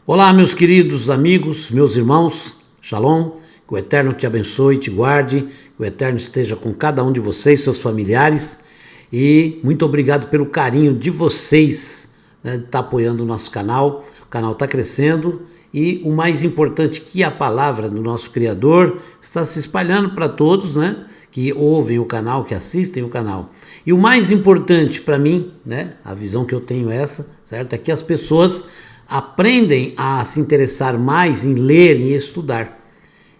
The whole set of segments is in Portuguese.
Olá, meus queridos amigos, meus irmãos, Shalom, que o Eterno te abençoe, te guarde, que o Eterno esteja com cada um de vocês, seus familiares, e muito obrigado pelo carinho de vocês, né, de estar apoiando o nosso canal. O canal está crescendo e o mais importante que a palavra do nosso Criador está se espalhando para todos, né, que ouvem o canal, que assistem o canal. E o mais importante para mim, né, a visão que eu tenho é essa, certo? É que as pessoas aprendem a se interessar mais em ler e estudar.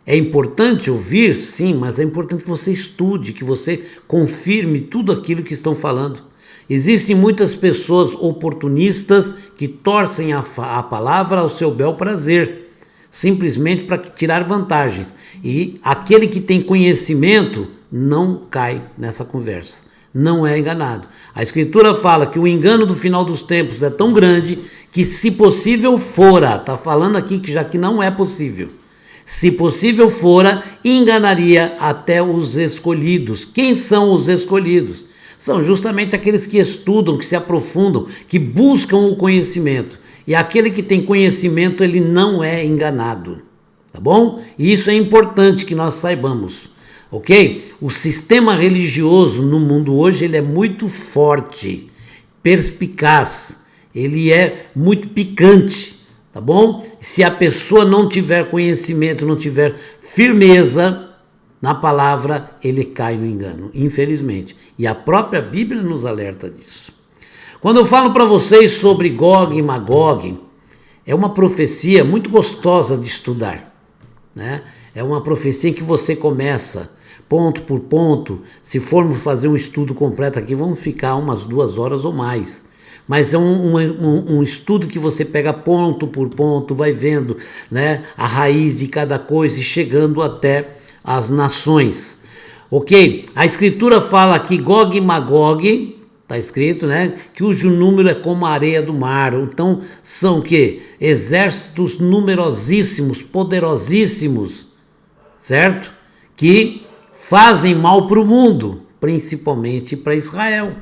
É importante ouvir, sim, mas é importante que você estude, que você confirme tudo aquilo que estão falando. Existem muitas pessoas oportunistas que torcem a palavra ao seu bel prazer, simplesmente para tirar vantagens. E aquele que tem conhecimento não cai nessa conversa, não é enganado. A Escritura fala que o engano do final dos tempos é tão grande que, se possível fora, está falando aqui que já que não é possível, se possível fora, enganaria até os escolhidos. Quem são os escolhidos? São justamente aqueles que estudam, que se aprofundam, que buscam o conhecimento. E aquele que tem conhecimento, ele não é enganado, tá bom? E isso é importante que nós saibamos, ok? O sistema religioso no mundo hoje, ele é muito forte, perspicaz, ele é muito picante, tá bom? Se a pessoa não tiver conhecimento, não tiver firmeza na palavra, ele cai no engano, infelizmente. E a própria Bíblia nos alerta disso. Quando eu falo para vocês sobre Gog e Magog, é uma profecia muito gostosa de estudar, né? É uma profecia em que você começa ponto por ponto. Se formos fazer um estudo completo aqui, vamos ficar umas 2 horas ou mais. Mas é um estudo que você pega ponto por ponto, vai vendo, né, a raiz de cada coisa e chegando até as nações. Ok? A Escritura fala que Gog e Magog, está escrito, né, cujo número é como a areia do mar. Então são o quê? Exércitos numerosíssimos, poderosíssimos, certo? Que fazem mal para o mundo, principalmente para Israel.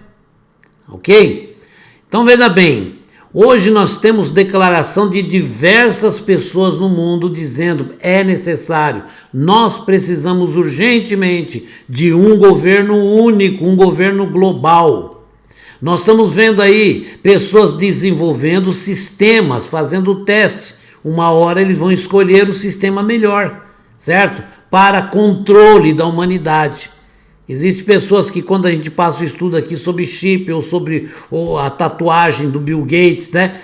Ok? Então veja bem, hoje nós temos declaração de diversas pessoas no mundo dizendo é necessário, nós precisamos urgentemente de um governo único, um governo global. Nós estamos vendo aí pessoas desenvolvendo sistemas, fazendo testes. Uma hora eles vão escolher o sistema melhor, certo? Para controle da humanidade. Existem pessoas que, quando a gente passa o estudo aqui sobre chip ou sobre a tatuagem do Bill Gates, né?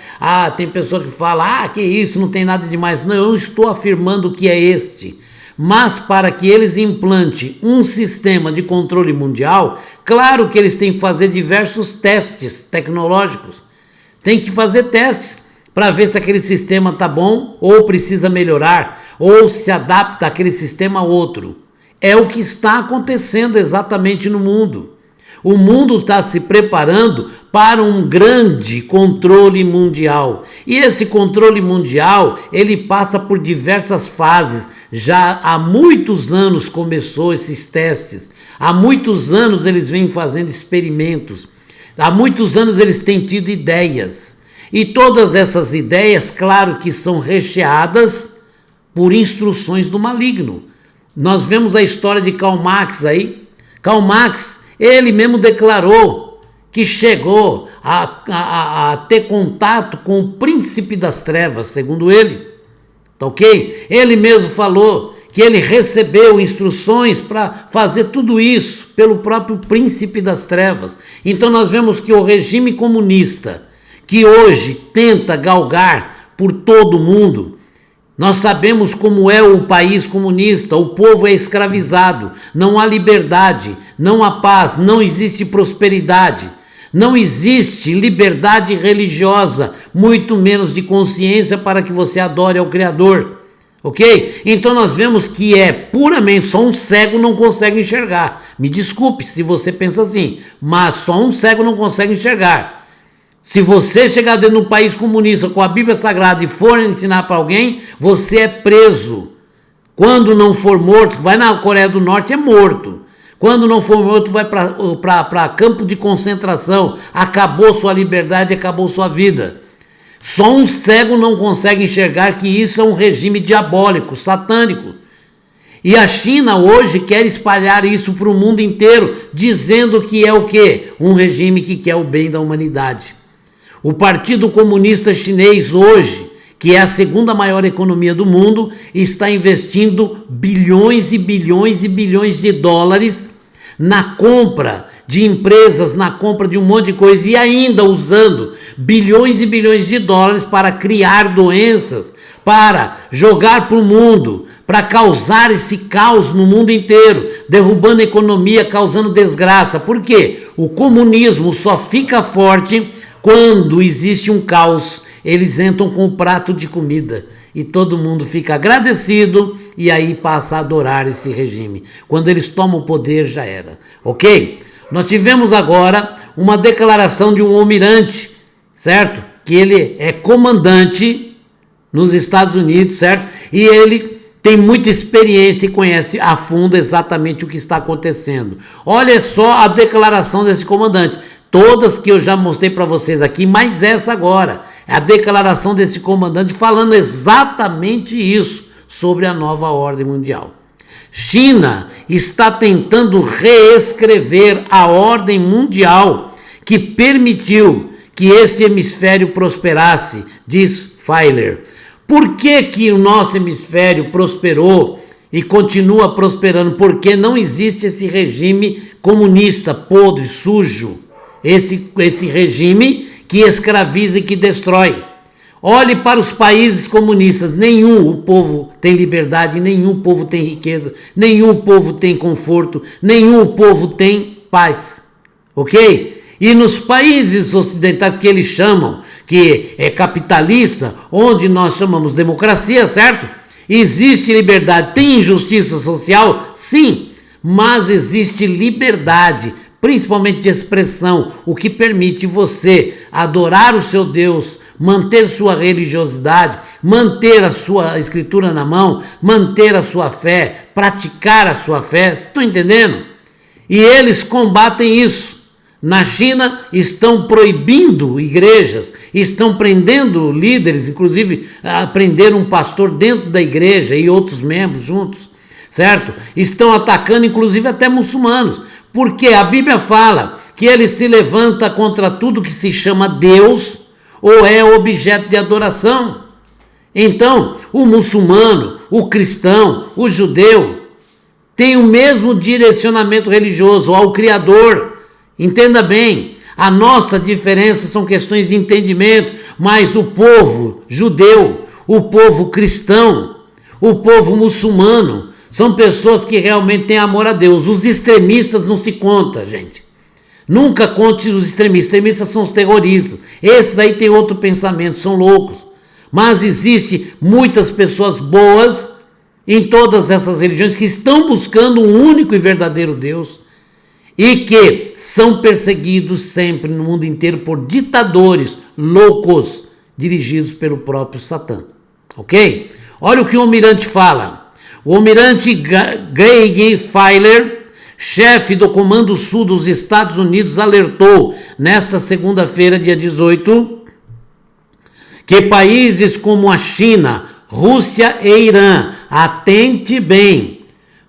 Tem pessoa que fala, que isso, não tem nada demais. Não, eu estou afirmando que é este. Mas para que eles implantem um sistema de controle mundial, claro que eles têm que fazer diversos testes tecnológicos. Tem que fazer testes para ver se aquele sistema está bom ou precisa melhorar, ou se adapta aquele sistema a outro. É o que está acontecendo exatamente no mundo. O mundo está se preparando para um grande controle mundial. E esse controle mundial, ele passa por diversas fases. Já há muitos anos começou esses testes. Há muitos anos eles vêm fazendo experimentos. Há muitos anos eles têm tido ideias. E todas essas ideias, claro que são recheadas por instruções do maligno. Nós vemos a história de Karl Marx aí. Karl Marx, ele mesmo declarou que chegou a ter contato com o príncipe das trevas, segundo ele. Tá ok? Ele mesmo falou que ele recebeu instruções para fazer tudo isso pelo próprio príncipe das trevas. Então nós vemos que o regime comunista, que hoje tenta galgar por todo o mundo, nós sabemos como é o país comunista, o povo é escravizado, não há liberdade, não há paz, não existe prosperidade, não existe liberdade religiosa, muito menos de consciência para que você adore ao Criador, ok? Então nós vemos que é puramente, só um cego não consegue enxergar. Me desculpe se você pensa assim, mas só um cego não consegue enxergar. Se você chegar dentro de um país comunista com a Bíblia Sagrada e for ensinar para alguém, você é preso. Quando não for morto, vai na Coreia do Norte, é morto. Quando não for morto, vai para campo de concentração. Acabou sua liberdade, acabou sua vida. Só um cego não consegue enxergar que isso é um regime diabólico, satânico. E a China hoje quer espalhar isso para o mundo inteiro, dizendo que é o quê? Um regime que quer o bem da humanidade. O Partido Comunista Chinês hoje, que é a segunda maior economia do mundo, está investindo bilhões e bilhões e bilhões de dólares na compra de empresas, na compra de um monte de coisa, e ainda usando bilhões e bilhões de dólares para criar doenças, para jogar para o mundo, para causar esse caos no mundo inteiro, derrubando a economia, causando desgraça. Por quê? O comunismo só fica forte quando existe um caos. Eles entram com um prato de comida e todo mundo fica agradecido e aí passa a adorar esse regime. Quando eles tomam o poder, já era. Ok? Nós tivemos agora uma declaração de um almirante, certo? Que ele é comandante nos Estados Unidos, certo? E ele tem muita experiência e conhece a fundo exatamente o que está acontecendo. Olha só a declaração desse comandante. Todas que eu já mostrei para vocês aqui, mas essa agora é a declaração desse comandante falando exatamente isso sobre a nova ordem mundial. China está tentando reescrever a ordem mundial que permitiu que este hemisfério prosperasse, diz Feiler. Por que o nosso hemisfério prosperou e continua prosperando? Porque não existe esse regime comunista, podre, sujo, esse regime que escraviza e que destrói. Olhe para os países comunistas, nenhum o povo tem liberdade, nenhum povo tem riqueza, nenhum povo tem conforto, nenhum povo tem paz, ok? E nos países ocidentais que eles chamam, que é capitalista, onde nós chamamos democracia, certo? Existe liberdade, tem injustiça social? Sim, mas existe liberdade, principalmente de expressão, o que permite você adorar o seu Deus, manter sua religiosidade, manter a sua escritura na mão, manter a sua fé, praticar a sua fé, vocês estão entendendo? E eles combatem isso. Na China estão proibindo igrejas, estão prendendo líderes, inclusive prenderam um pastor dentro da igreja e outros membros juntos, certo? Estão atacando inclusive até muçulmanos, porque a Bíblia fala que ele se levanta contra tudo que se chama Deus ou é objeto de adoração. Então, o muçulmano, o cristão, o judeu tem o mesmo direcionamento religioso ao Criador. Entenda bem, a nossa diferença são questões de entendimento, mas o povo judeu, o povo cristão, o povo muçulmano, são pessoas que realmente têm amor a Deus. Os extremistas não se conta, gente. Nunca conte os extremistas. Extremistas são os terroristas. Esses aí têm outro pensamento, são loucos. Mas existe muitas pessoas boas em todas essas religiões que estão buscando um único e verdadeiro Deus e que são perseguidos sempre no mundo inteiro por ditadores loucos dirigidos pelo próprio Satã. Ok? Olha o que o almirante fala. O almirante Greg Feiler, chefe do Comando Sul dos Estados Unidos, alertou nesta segunda-feira, dia 18, que países como a China, Rússia e Irã, atente bem,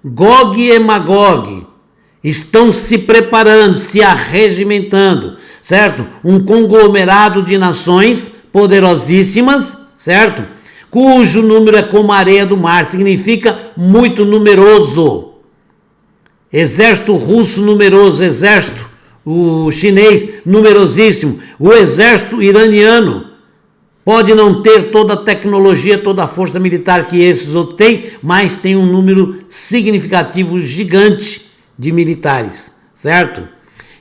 Gog e Magog, estão se preparando, se arregimentando, certo? Um conglomerado de nações poderosíssimas, certo? Cujo número é como a areia do mar, significa muito numeroso. Exército russo numeroso, exército o chinês numerosíssimo, o exército iraniano pode não ter toda a tecnologia, toda a força militar que esses outros têm, mas tem um número significativo, gigante de militares, certo?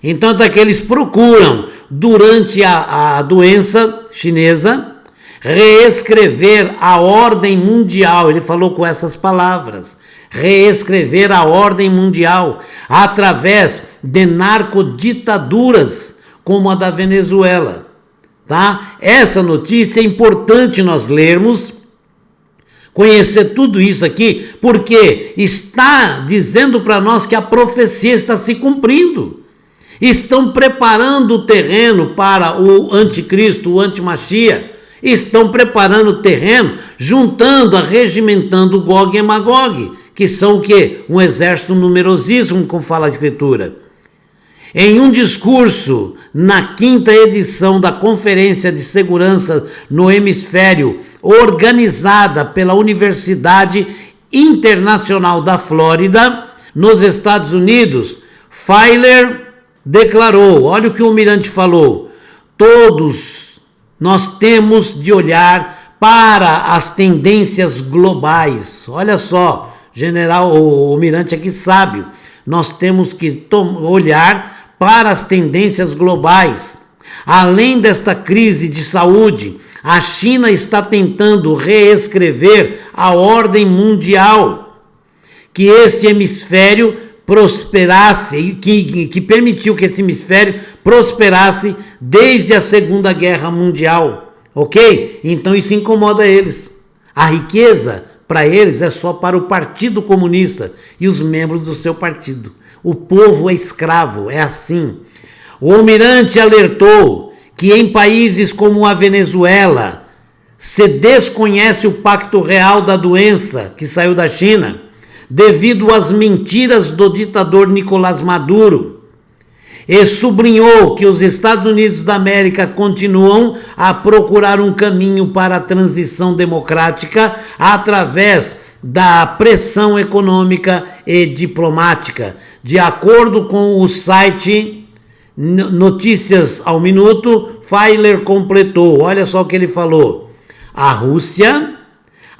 Então até que eles procuram, durante a doença chinesa, reescrever a ordem mundial. Ele falou com essas palavras: reescrever a ordem mundial através de narcoditaduras como a da Venezuela, tá? Essa notícia é importante nós lermos, conhecer tudo isso aqui, porque está dizendo para nós que a profecia está se cumprindo. Estão preparando o terreno para o anticristo, o antimachia. estão preparando o terreno, juntando, arregimentando Gog e Magog, que são o quê? Um exército numerosíssimo, como fala a Escritura. Em um discurso na 5ª edição da Conferência de Segurança no Hemisfério, organizada pela Universidade Internacional da Flórida, nos Estados Unidos, Feiler declarou, olha o que o almirante falou: todos nós temos de olhar para as tendências globais. Olha só, general, o almirante aqui sábio, nós temos que olhar para as tendências globais. Além desta crise de saúde, a China está tentando reescrever a ordem mundial, que este hemisfério prosperasse, que permitiu que esse hemisfério prosperasse desde a Segunda Guerra Mundial, ok? Então isso incomoda eles. A riqueza, para eles, é só para o Partido Comunista e os membros do seu partido. O povo é escravo, é assim. O almirante alertou que em países como a Venezuela se desconhece o pacto real da doença que saiu da China, devido às mentiras do ditador Nicolás Maduro, e sublinhou que os Estados Unidos da América continuam a procurar um caminho para a transição democrática através da pressão econômica e diplomática. De acordo com o site Notícias ao Minuto, Feiler completou, olha só o que ele falou: a Rússia,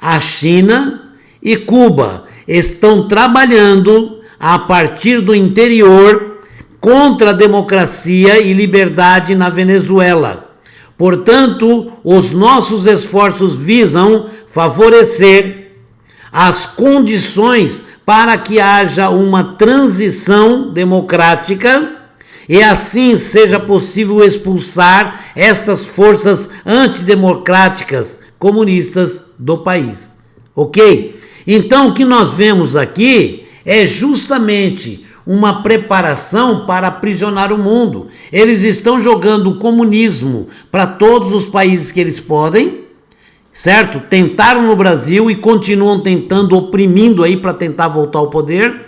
a China e Cuba estão trabalhando a partir do interior contra a democracia e liberdade na Venezuela. Portanto, os nossos esforços visam favorecer as condições para que haja uma transição democrática e assim seja possível expulsar estas forças antidemocráticas comunistas do país. Ok? Então o que nós vemos aqui é justamente uma preparação para aprisionar o mundo. Eles estão jogando o comunismo para todos os países que eles podem, certo? Tentaram no Brasil e continuam tentando, oprimindo aí para tentar voltar ao poder.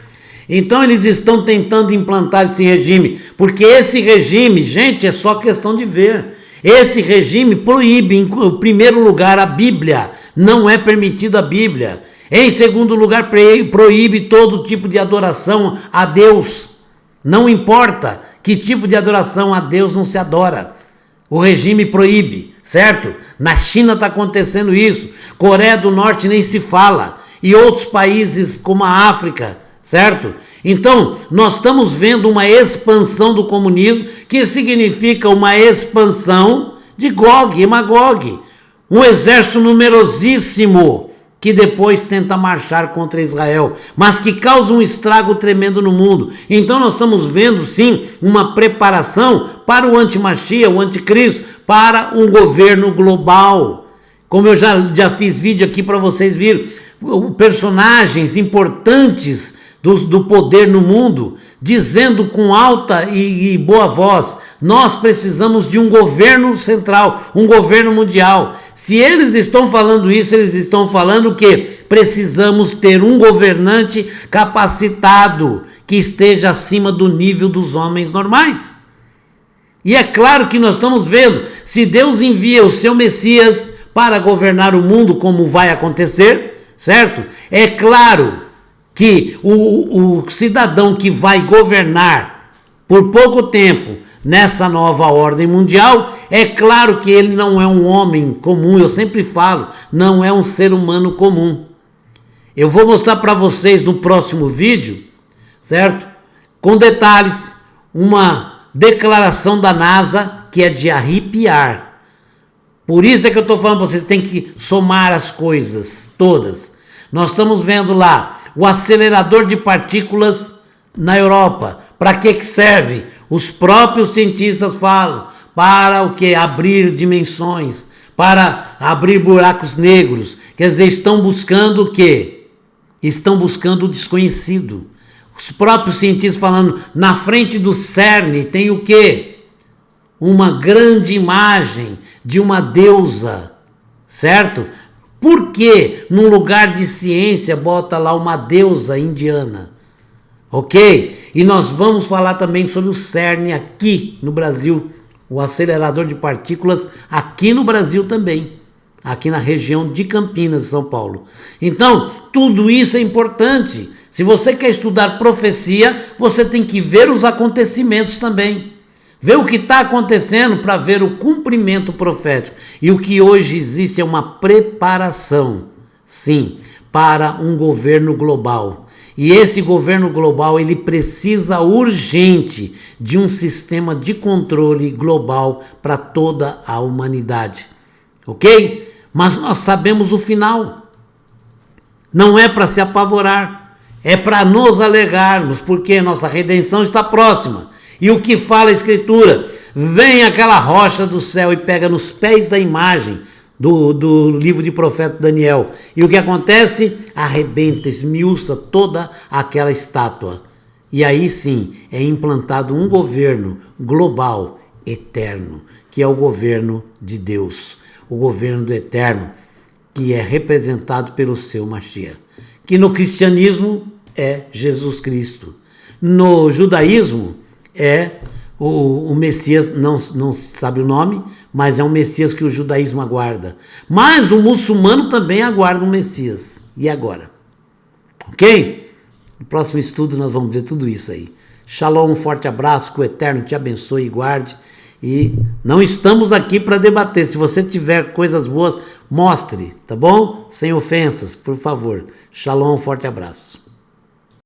Então eles estão tentando implantar esse regime, porque esse regime, gente, é só questão de ver. Esse regime proíbe, em primeiro lugar, a Bíblia. Não é permitida a Bíblia. Em segundo lugar, proíbe todo tipo de adoração a Deus. Não importa que tipo de adoração a Deus não se adora. O regime proíbe, certo? Na China está acontecendo isso. Coreia do Norte nem se fala. E outros países como a África, certo? Então, nós estamos vendo uma expansão do comunismo, que significa uma expansão de Gog e Magog. Um exército numerosíssimo que depois tenta marchar contra Israel, mas que causa um estrago tremendo no mundo. Então nós estamos vendo, sim, uma preparação para o anti-Mashiach, o anticristo, para um governo global. Como eu já fiz vídeo aqui para vocês verem, personagens importantes do poder no mundo, dizendo com alta e boa voz: nós precisamos de um governo central, um governo mundial. Se eles estão falando isso, eles estão falando que precisamos ter um governante capacitado, que esteja acima do nível dos homens normais. E é claro que nós estamos vendo, se Deus envia o seu Messias para governar o mundo, como vai acontecer, certo? É claro que o cidadão que vai governar por pouco tempo nessa nova ordem mundial, é claro que ele não é um homem comum, eu sempre falo, não é um ser humano comum. Eu vou mostrar para vocês no próximo vídeo, certo? Com detalhes, uma declaração da NASA que é de arrepiar. Por isso é que eu estou falando para vocês, tem que somar as coisas todas. Nós estamos vendo lá o acelerador de partículas na Europa. Para que serve? Os próprios cientistas falam, para o que? Abrir dimensões, para abrir buracos negros. Quer dizer, estão buscando o quê? Estão buscando o desconhecido. Os próprios cientistas falando, na frente do CERN tem o quê? Uma grande imagem de uma deusa certo? Por que num lugar de ciência bota lá uma deusa indiana? Ok? E nós vamos falar também sobre o CERN aqui no Brasil, o acelerador de partículas aqui no Brasil também, aqui na região de Campinas, São Paulo. Então, tudo isso é importante. Se você quer estudar profecia, você tem que ver os acontecimentos também. Ver o que está acontecendo para ver o cumprimento profético. E o que hoje existe é uma preparação, sim, para um governo global. E esse governo global, ele precisa urgente de um sistema de controle global para toda a humanidade. Ok? Mas nós sabemos o final. Não é para se apavorar, é para nos alegrarmos, porque nossa redenção está próxima. E o que fala a Escritura? Vem aquela rocha do céu e pega nos pés da imagem do livro de profeta Daniel. E o que acontece? Arrebenta, esmiuça toda aquela estátua. E aí sim é implantado um governo global, eterno, que é o governo de Deus, o governo do eterno, que é representado pelo seu Mashiach, que no cristianismo é Jesus Cristo. No judaísmo é o Messias, não sabe o nome, mas é um Messias que o judaísmo aguarda. Mas o muçulmano também aguarda um Messias. E agora? Ok? No próximo estudo nós vamos ver tudo isso aí. Shalom, um forte abraço, que o Eterno te abençoe e guarde. E não estamos aqui para debater. Se você tiver coisas boas, mostre, tá bom? Sem ofensas, por favor. Shalom, um forte abraço.